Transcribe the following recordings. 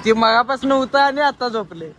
ती मगापासून होता आणि आता झोपले.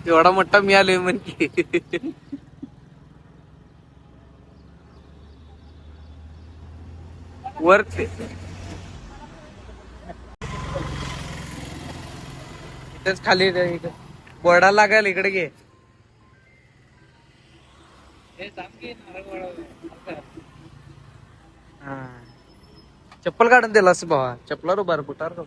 एवढा मोठा मी आलोय म्हणजे वर इथेच खाली बोर्डा लागेल इकडे घे. चप्पल काढून दिला असं भावा. चप्पला रो बार बुटार रो.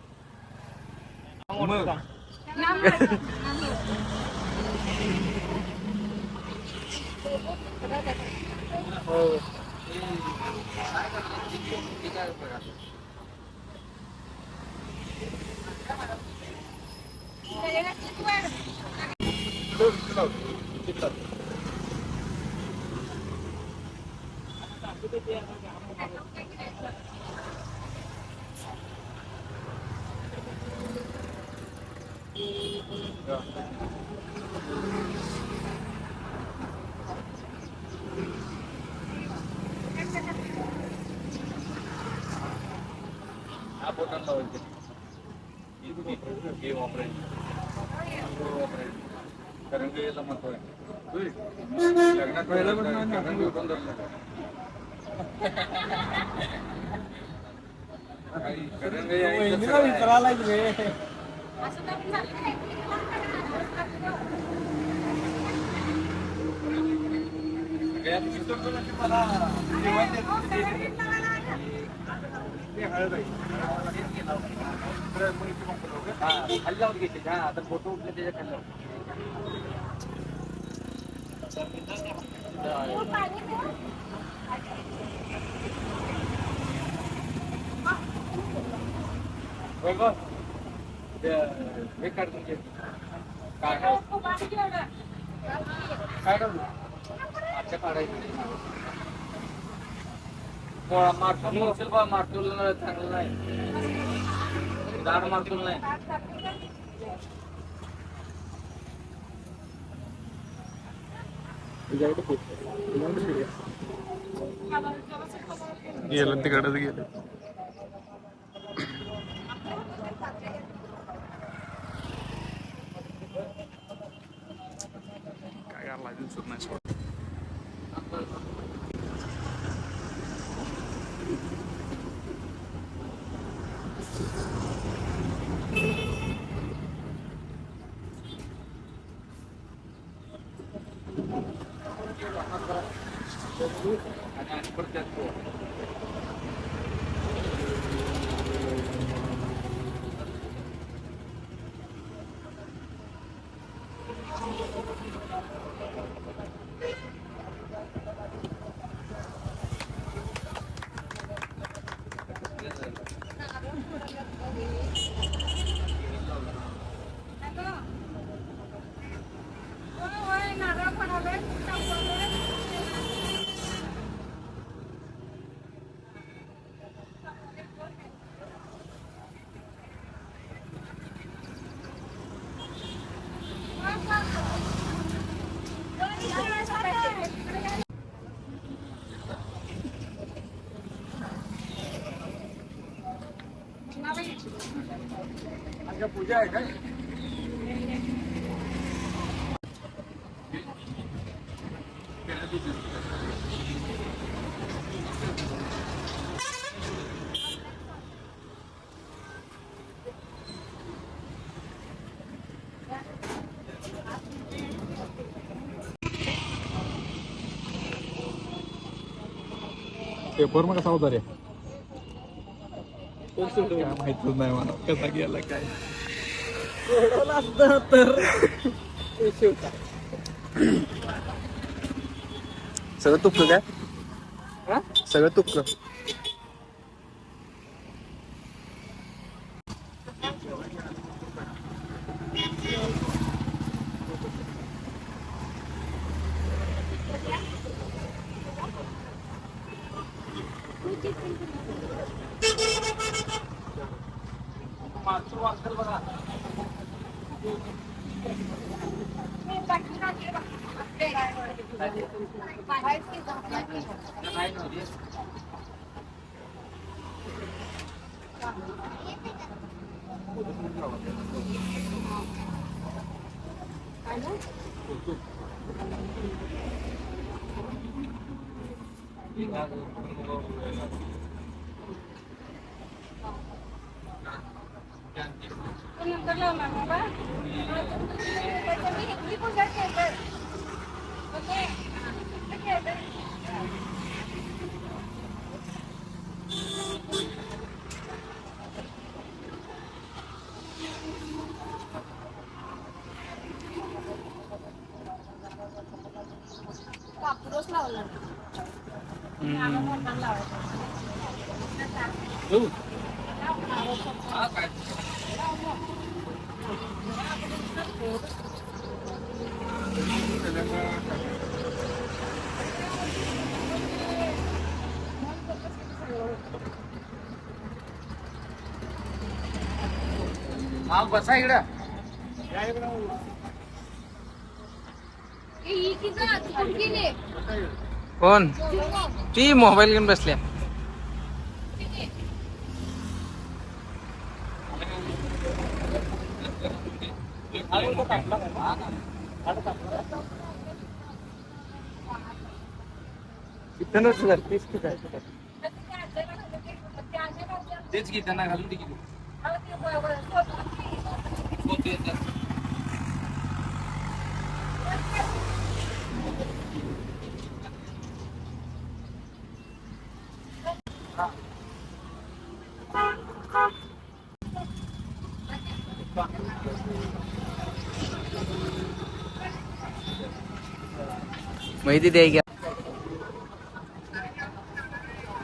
फोटो उठले त्याच्या हे काढून घे. काय काढायचं मारतो बा मारतोल चांगलं नाही. झाड मारतोल नाही. गेलं तिकडच गेलं. काय करायला दिसत नाही. पूजा आहे काय? पेपर मग कसा होता रे? काय माहितच नाही मला कसा गेला काय. सगळं तुपलं काय? सगळं तुपलं. कापूरच लावला बसा इकडं. कोण ती मोबाईल घेऊन बसल्या. तेच की त्यांना घालून दे की. माहिती द्याय घ्या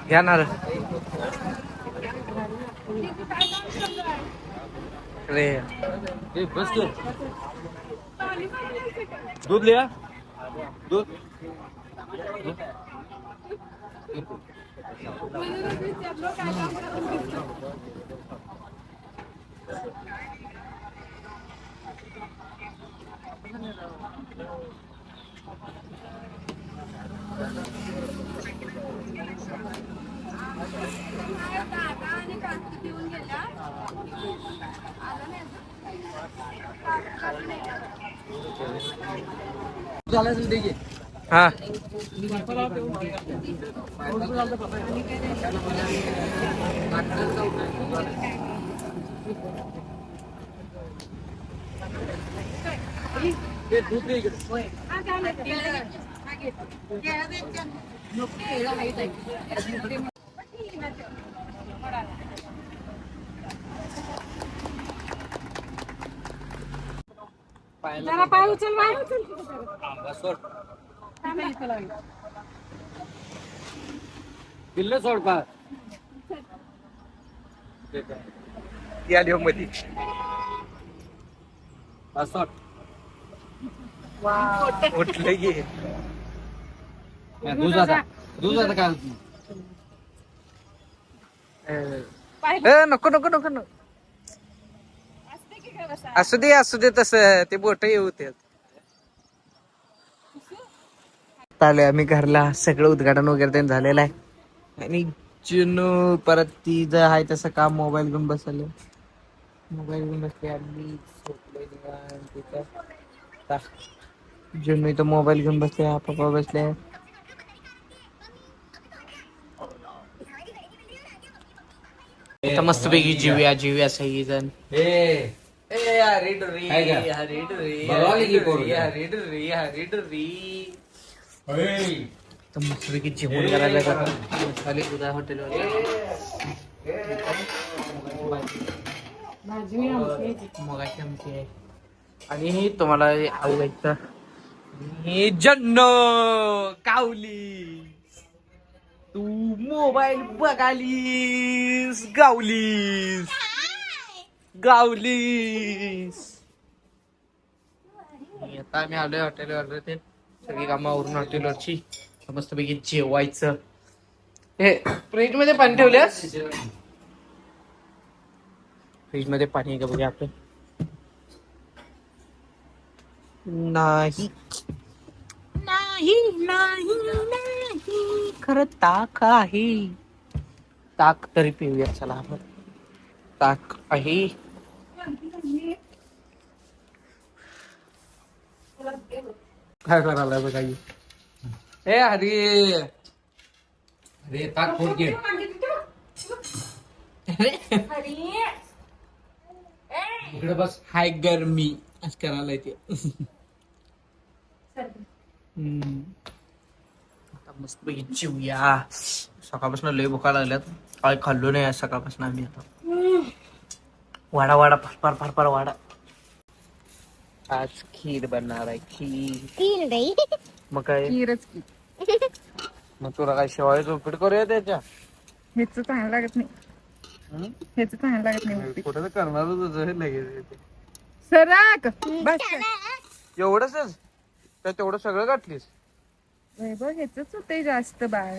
घेणार बस दूध लिया दूध हा जरा पाय उचल दिल्लं सोड पा या लिओ मध्ये उठलं की दुधाचा काय नको नको नको नको असू दे तसं ते बोट येऊ ते आलोय आम्ही घरला. सगळं उद्घाटन वगैरे त्यांनी झालेलं आहे आणि जुनू परत ती जर आहे तसं काम मोबाईल घेऊन बसले. मोबाईल घेऊन बसले आम्ही जुनू इथं मोबाईल घेऊन बसले. पप्पा बसले. मस्तपैकी जीव्या सही जण मस्तपैकी जेवण करायला खाली उद्या हॉटेलवर मगाशी आमची आहे आणि हे तुम्हाला आवडायचं हे जन्न कावली तू मोबाईल बघालीस गावलीस आता आम्ही आलोय हॉटेलवर, ते सगळी कामं आवरून हॉटेलवरची मस्तपैकी जेवायचं. हे फ्रीज मध्ये पाणी ठेवल्यास? फ्रीज मध्ये पाणी आहे का बघूया आपलं. नाही नाही नाही नाही, खरं ताक आहे. ताक तरी पिऊया चला आपण. ताक आहे. काय करायला बघा हे हरी. अरे ताक फोड घे. इकडे बस. हाय गरमी आज करायला येते. आता मस्त पैकी जेवूया. सकाळपासून लय भुका लागल्यात. काय खाल्लो नाही आज सकाळपासून आम्ही. आता वाडा वाडा फार फार फार वाडा. आज खीर बनणार आहे. खीर मग काय खीरच की. मग तुला काय शेवाळीचं उपीट करूया त्याच्या? हेच चांगलं लागत नाही. हेच चांगलं लागत नाही. कुठं तर करणारच होतं लगेच. सराक बस. एवढंच काय तेवढं सगळं गाठलीस? वैभव हेच होते जास्त बाळ.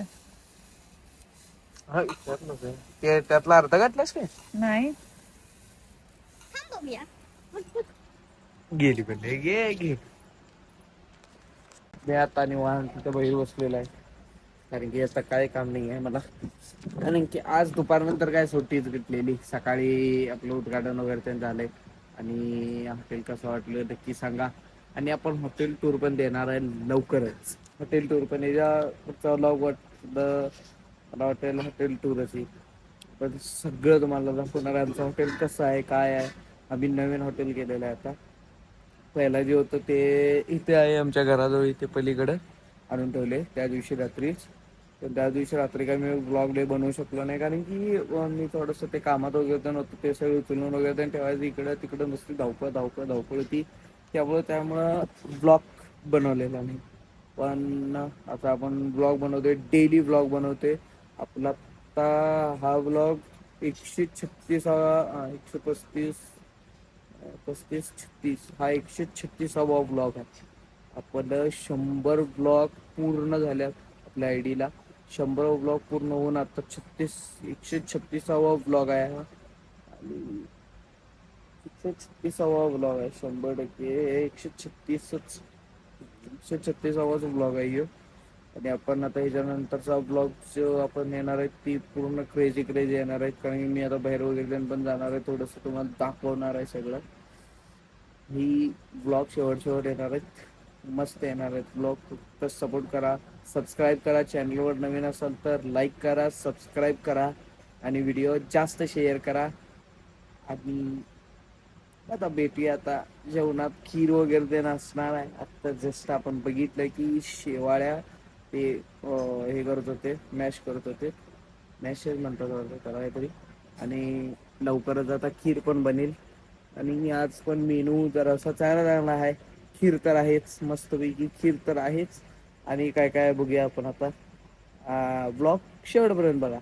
हा विचारलं ते त्यातला अर्ध गाठलास काय? नाही गेली पण घे. मी आता निवांत तिथं बाहेर बसलेला आहे, कारण की आता काय काम नाही आहे मला. कारण की आज दुपारनंतर काय सुट्टीच घेतलेली. सकाळी आपलं उद्घाटन वगैरे ते झालंय. आणि हॉटेल कसं वाटलं नक्की सांगा. आणि आपण हॉटेल टूर पण देणार आहे लवकरच. हॉटेल टूर पण याच्या व्लॉग वाटलं मला वाटेल हॉटेल टूरच आहे. पण सगळं तुम्हाला दाखवणार आहे. आमचं हॉटेल कसं आहे काय आहे. आम्ही नवीन हॉटेल केलेलं आहे आता. पहिला जे होतं ते इथे आहे आमच्या घराजवळ, इथे पलीकडे आणून ठेवले त्या दिवशी रात्रीच. तर त्या दिवशी रात्री काय मी ब्लॉग डे बनवू शकलो नाही, कारण की मी थोडंसं ते कामात वगैरे नव्हतं. ते सगळं उचलून वगैरे ठेवायचं इकडं तिकडं नुसती धावपळ होती. त्यामुळं ब्लॉग बनवलेला नाही. पण आता आपण ब्लॉग बनवतोय, डेली ब्लॉग बनवतोय. आपला आता हा ब्लॉग 136 हा 136वा ब्लॉग आहे. आपण 100 ब्लॉग पूर्ण झाल्यात आपल्या आयडीला. 100 ब्लॉग पूर्ण होऊन आता 136वा ब्लॉग आहे हा. आणि 136वा ब्लॉग आहे. 100% 136वाच ब्लॉग आहे ह्यो. आणि आपण आता ह्याच्यानंतरचा ब्लॉग जो आपण येणार आहे ती पूर्ण क्रेझी येणार आहेत. कारण की मी आता बाहेर वगैरे पण जाणार आहे, थोडंसं तुम्हाला दाखवणार आहे सगळं. ही ब्लॉग शेवट येणार आहेत, मस्त येणार आहेत ब्लॉग. फक्त सपोर्ट करा, सबस्क्राईब करा. चॅनलवर नवीन असाल तर लाईक करा, सबस्क्राईब करा आणि व्हिडिओ जास्त शेअर करा. आणि आता भेटूया. आता जेवणात खीर वगैरे ते नसणार आहे. आता जस्ट आपण बघितलं की शेवाळ्या ते हे करत होते, मॅश करत होते. मॅशच म्हणतात त्याला काहीतरी. आणि लवकरच आता खीर पण बनेल. आणि आज पण मेनू जरासा चांगला आहे. खीर तर आहेच, मस्तपैकी खीर तर आहेच. आणि काय काय बघूया आपण आता. ब्लॉग शेवटपर्यंत बघा.